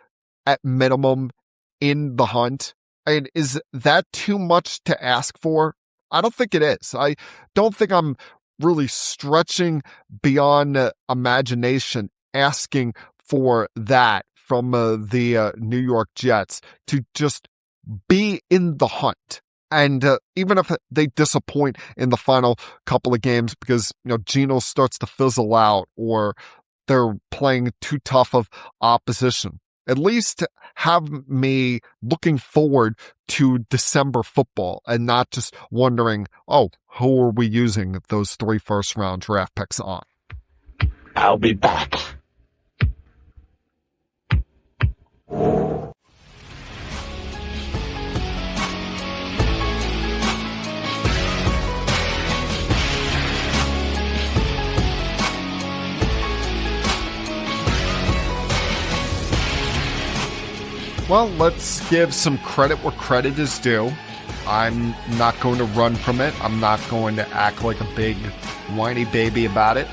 at minimum in the hunt? I mean, is that too much to ask for? I don't think it is. I don't think I'm really stretching beyond imagination asking for that from the New York Jets to just be in the hunt. And even if they disappoint in the final couple of games because, Geno starts to fizzle out or they're playing too tough of opposition, at least have me looking forward to December football and not just wondering, who are we using those 3 first-round draft picks on? I'll be back. Well, let's give some credit where credit is due. I'm not going to run from it. I'm not going to act like a big whiny baby about it.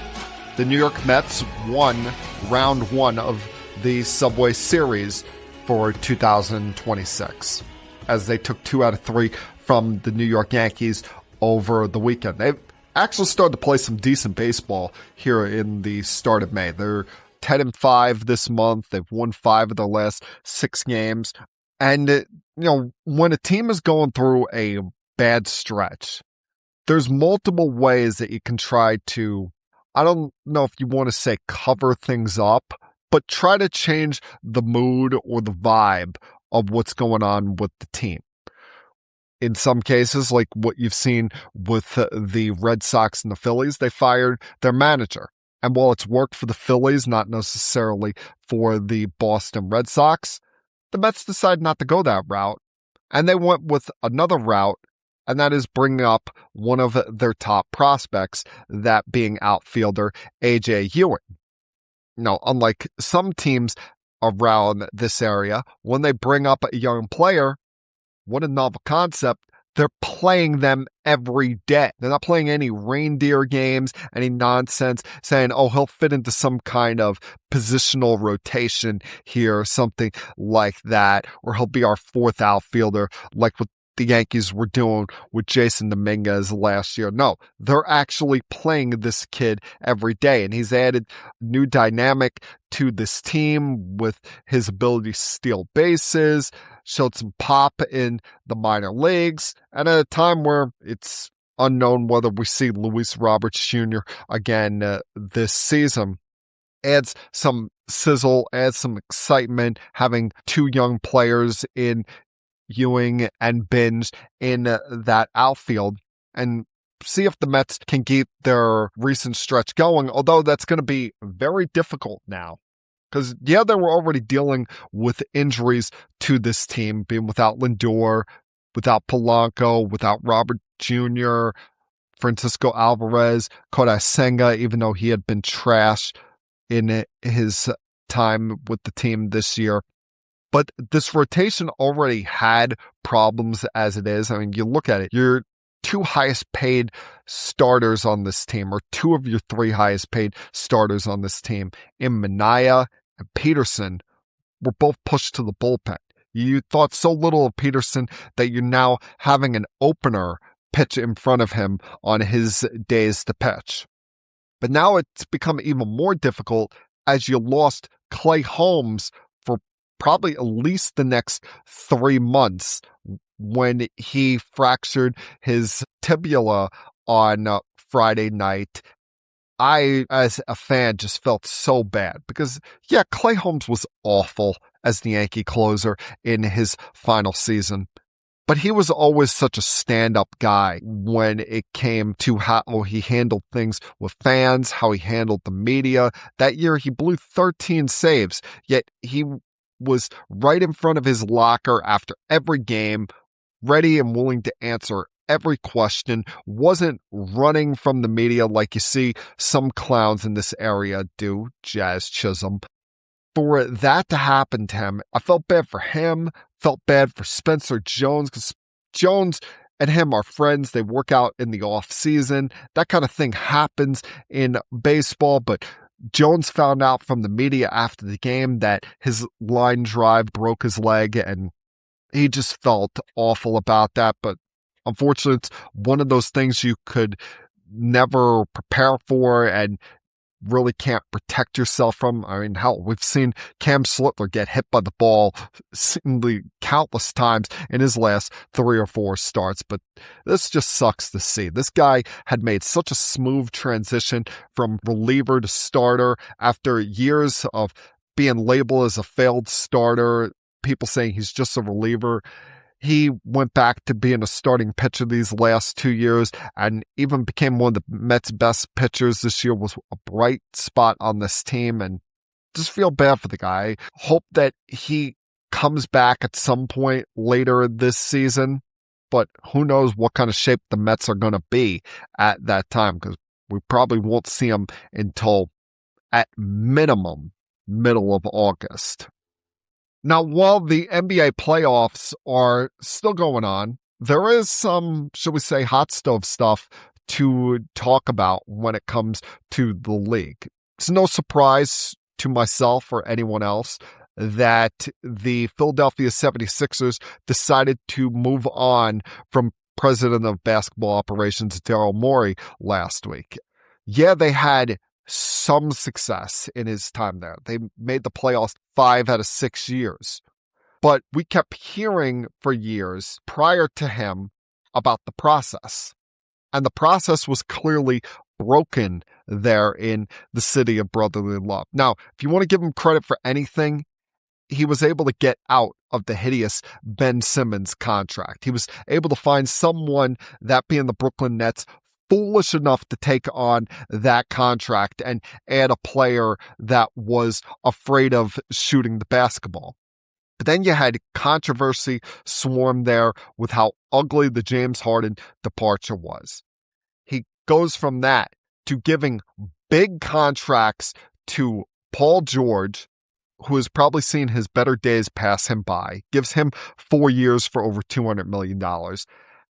The New York Mets won round 1 of the Subway Series for 2026 as they took 2 out of 3 from the New York Yankees over the weekend. They've actually started to play some decent baseball here in the start of May. They're 10-5 this month. They've won 5 of their last 6 games. And, when a team is going through a bad stretch, there's multiple ways that you can try to, I don't know if you want to say cover things up, but try to change the mood or the vibe of what's going on with the team. In some cases, like what you've seen with the Red Sox and the Phillies, they fired their manager. And while it's worked for the Phillies, not necessarily for the Boston Red Sox, the Mets decided not to go that route. And they went with another route, and that is bringing up one of their top prospects, that being outfielder A.J. Ewing. Unlike some teams around this area, when they bring up a young player, what a novel concept. They're playing them every day. They're not playing any reindeer games, any nonsense, saying, he'll fit into some kind of positional rotation here, something like that, or he'll be our 4th outfielder, like what the Yankees were doing with Jason Dominguez last year. No, they're actually playing this kid every day, and he's added new dynamic to this team with his ability to steal bases, showed some pop in the minor leagues, and at a time where it's unknown whether we see Luis Roberts Jr. again this season. Adds some sizzle, adds some excitement, having 2 young players in Ewing and Binge in that outfield, and see if the Mets can keep their recent stretch going, although that's going to be very difficult now. Because, they were already dealing with injuries to this team, being without Lindor, without Polanco, without Robert Jr., Francisco Alvarez, Kodai Senga, even though he had been trash in his time with the team this year. But this rotation already had problems as it is. I mean, you look at it, your 2 highest paid starters on this team, or 2 of your 3 highest paid starters on this team, in Minaya and Peterson, were both pushed to the bullpen. You thought so little of Peterson that you're now having an opener pitch in front of him on his days to pitch. But now it's become even more difficult as you lost Clay Holmes for probably at least the next 3 months when he fractured his fibula on Friday night. I, as a fan, just felt so bad because, yeah, Clay Holmes was awful as the Yankee closer in his final season. But he was always such a stand-up guy when it came to how he handled things with fans, how he handled the media. That year, he blew 13 saves, yet he was right in front of his locker after every game, ready and willing to answer every question, wasn't running from the media like you see some clowns in this area do, Jazz Chisholm. For that to happen to him, I felt bad for him, felt bad for Spencer Jones, because Jones and him are friends. They work out in the off season. That kind of thing happens in baseball, but Jones found out from the media after the game that his line drive broke his leg, and he just felt awful about that. But unfortunately, it's one of those things you could never prepare for and really can't protect yourself from. I mean, hell, we've seen Cam Slitler get hit by the ball countless times in his last 3 or 4 starts, but this just sucks to see. This guy had made such a smooth transition from reliever to starter after years of being labeled as a failed starter, people saying he's just a reliever. He went back to being a starting pitcher these last 2 years and even became one of the Mets' best pitchers this year, was a bright spot on this team, and just feel bad for the guy. Hope that he comes back at some point later this season, but who knows what kind of shape the Mets are going to be at that time, because we probably won't see him until at minimum middle of August. Now, while the NBA playoffs are still going on, there is some, should we say, hot stove stuff to talk about when it comes to the league. It's no surprise to myself or anyone else that the Philadelphia 76ers decided to move on from president of basketball operations Daryl Moorey last week. Yeah, they had some success in his time there. They made the playoffs 5 out of 6 years. But we kept hearing for years prior to him about the process. And the process was clearly broken there in the city of brotherly love. Now, if you want to give him credit for anything, he was able to get out of the hideous Ben Simmons contract. He was able to find someone, that being the Brooklyn Nets, foolish enough to take on that contract and add a player that was afraid of shooting the basketball. But then you had controversy swarm there with how ugly the James Harden departure was. He goes from that to giving big contracts to Paul George, who has probably seen his better days pass him by, gives him 4 years for over $200 million.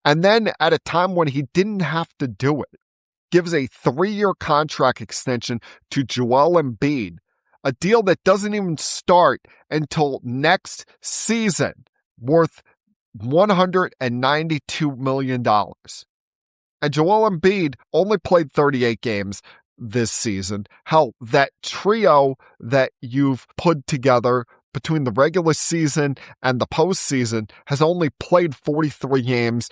And then at a time when he didn't have to do it, gives a 3-year contract extension to Joel Embiid, a deal that doesn't even start until next season, worth $192 million. And Joel Embiid only played 38 games this season. Hell, that trio that you've put together between the regular season and the postseason has only played 43 games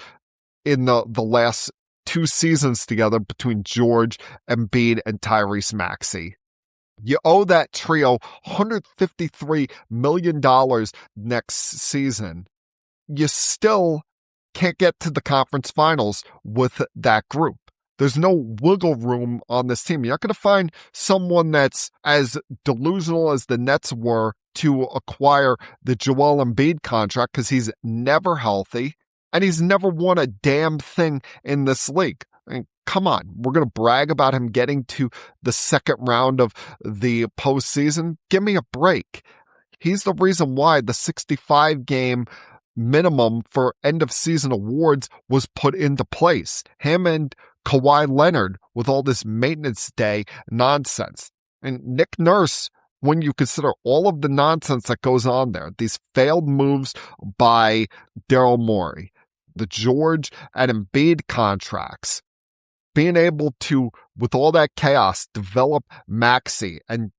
in the last 2 seasons together between George, Embiid, and Tyrese Maxey. You owe that trio $153 million next season. You still can't get to the conference finals with that group. There's no wiggle room on this team. You're not going to find someone that's as delusional as the Nets were to acquire the Joel Embiid contract, because he's never healthy and he's never won a damn thing in this league. I mean, come on, we're going to brag about him getting to the second round of the postseason? Give me a break. He's the reason why the 65-game minimum for end-of-season awards was put into place. Him and Kawhi Leonard with all this maintenance day nonsense. And Nick Nurse, when you consider all of the nonsense that goes on there, these failed moves by Daryl Moorey, the George and Embiid contracts, being able to, with all that chaos, develop Maxey and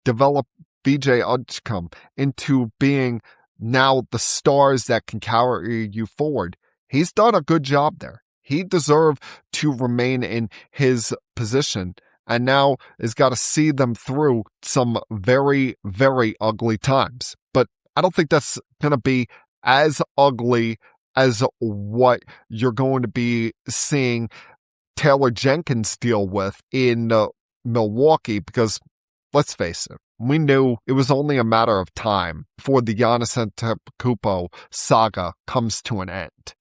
develop VJ Udgecombe into being now the stars that can carry you forward. He's done a good job there. He deserved to remain in his position and now has got to see them through some very, very ugly times. But I don't think that's going to be as ugly as what you're going to be seeing Taylor Jenkins deal with in Milwaukee, because let's face it, we knew it was only a matter of time before the Giannis Antetokounmpo saga comes to an end.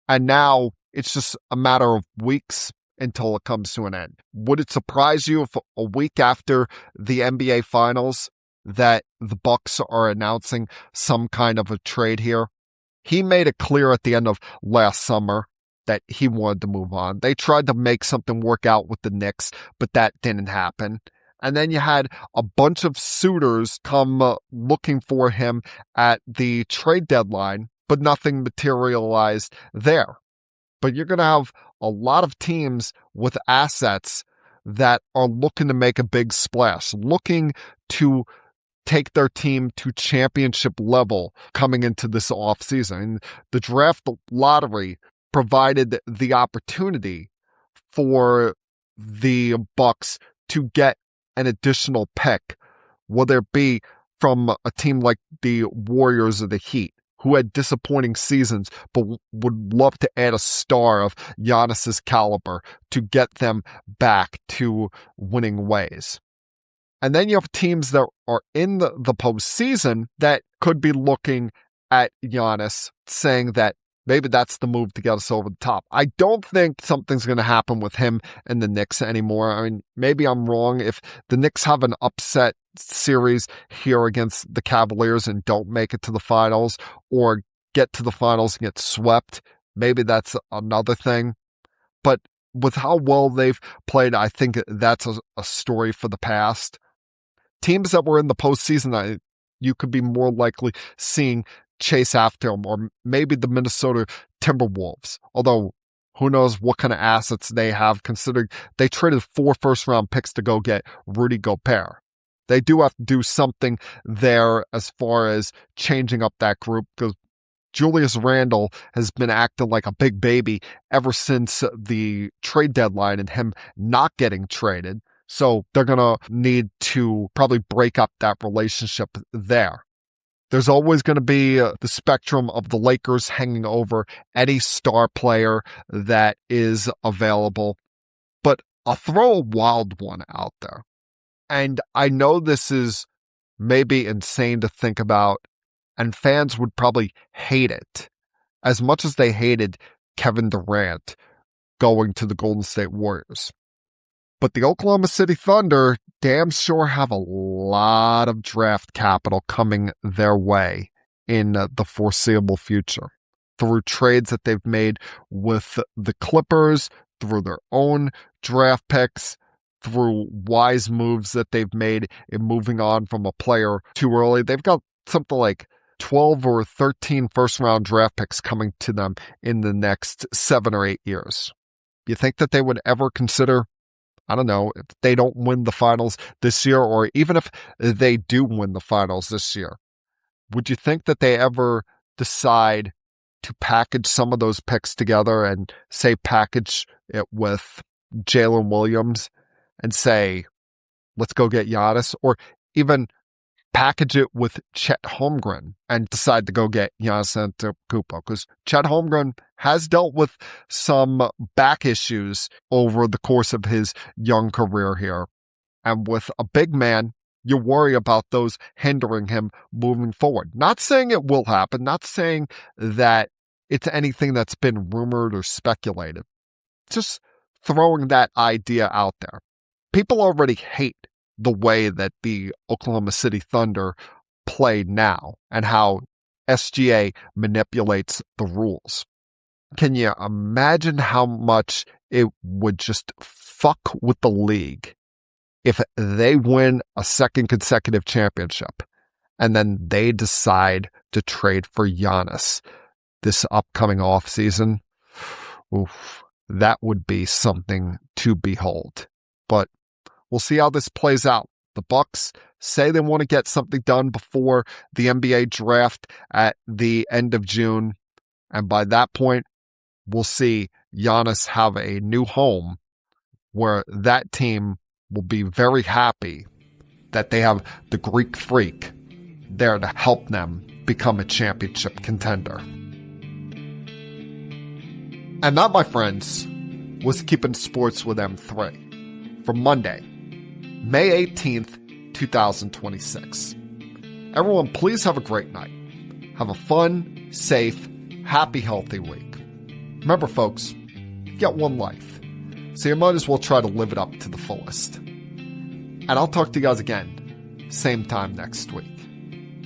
And now it's just a matter of weeks until it comes to an end. Would it surprise you if a week after the NBA Finals that the Bucks are announcing some kind of a trade here? He made it clear at the end of last summer that he wanted to move on. They tried to make something work out with the Knicks, but that didn't happen. And then you had a bunch of suitors come looking for him at the trade deadline, but nothing materialized there. But you're going to have a lot of teams with assets that are looking to make a big splash, looking to take their team to championship level coming into this offseason. And the draft lottery provided the opportunity for the Bucks to get an additional pick, whether it be from a team like the Warriors or the Heat, who had disappointing seasons, but would love to add a star of Giannis's caliber to get them back to winning ways. And then you have teams that are in the postseason that could be looking at Giannis saying that maybe that's the move to get us over the top. I don't think something's going to happen with him and the Knicks anymore. I mean, maybe I'm wrong. If the Knicks have an upset series here against the Cavaliers and don't make it to the finals, or get to the finals and get swept, maybe that's another thing. But with how well they've played, I think that's a story for the past. Teams that were in the postseason, you could be more likely seeing chase after them, or maybe the Minnesota Timberwolves. Although, who knows what kind of assets they have, considering they traded 4 first-round picks to go get Rudy Gobert. They do have to do something there as far as changing up that group, because Julius Randle has been acting like a big baby ever since the trade deadline and him not getting traded. So they're going to need to probably break up that relationship there. There's always going to be the spectrum of the Lakers hanging over any star player that is available. But I'll throw a wild one out there. And I know this is maybe insane to think about, and fans would probably hate it as much as they hated Kevin Durant going to the Golden State Warriors. But the Oklahoma City Thunder damn sure have a lot of draft capital coming their way in the foreseeable future through trades that they've made with the Clippers, through their own draft picks, through wise moves that they've made in moving on from a player too early. They've got something like 12 or 13 first-round draft picks coming to them in the next 7 or 8 years. You think that they would ever consider, I don't know, if they don't win the finals this year, or even if they do win the finals this year, would you think that they ever decide to package some of those picks together and say package it with Jalen Williams and say, let's go get Giannis, or even package it with Chet Holmgren and decide to go get Giannis Antetokounmpo? Because Chet Holmgren has dealt with some back issues over the course of his young career here. And with a big man, you worry about those hindering him moving forward. Not saying it will happen, not saying that it's anything that's been rumored or speculated. Just throwing that idea out there. People already hate the way that the Oklahoma City Thunder play now and how SGA manipulates the rules. Can you imagine how much it would just fuck with the league if they win a second consecutive championship and then they decide to trade for Giannis this upcoming offseason? Oof, that would be something to behold. But we'll see how this plays out. The Bucks say they want to get something done before the NBA draft at the end of June. And by that point, we'll see Giannis have a new home where that team will be very happy that they have the Greek Freak there to help them become a championship contender. And that, my friends, was Keeping Sports with M3 for Monday, May 18th, 2026. Everyone, please have a great night. Have a fun, safe, happy, healthy week. Remember, folks, you get one life, so you might as well try to live it up to the fullest. And I'll talk to you guys again, same time next week.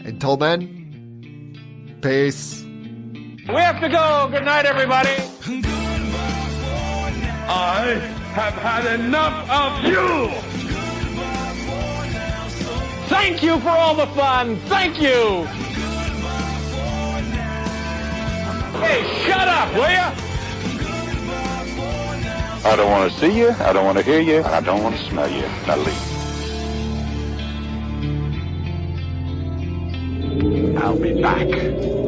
Until then, peace. We have to go. Good night, everybody. I have had enough of you! Thank you for all the fun. Thank you. Hey, shut up, will ya? I don't want to see you, I don't want to hear you, and I don't want to smell you. Now leave. I'll be back.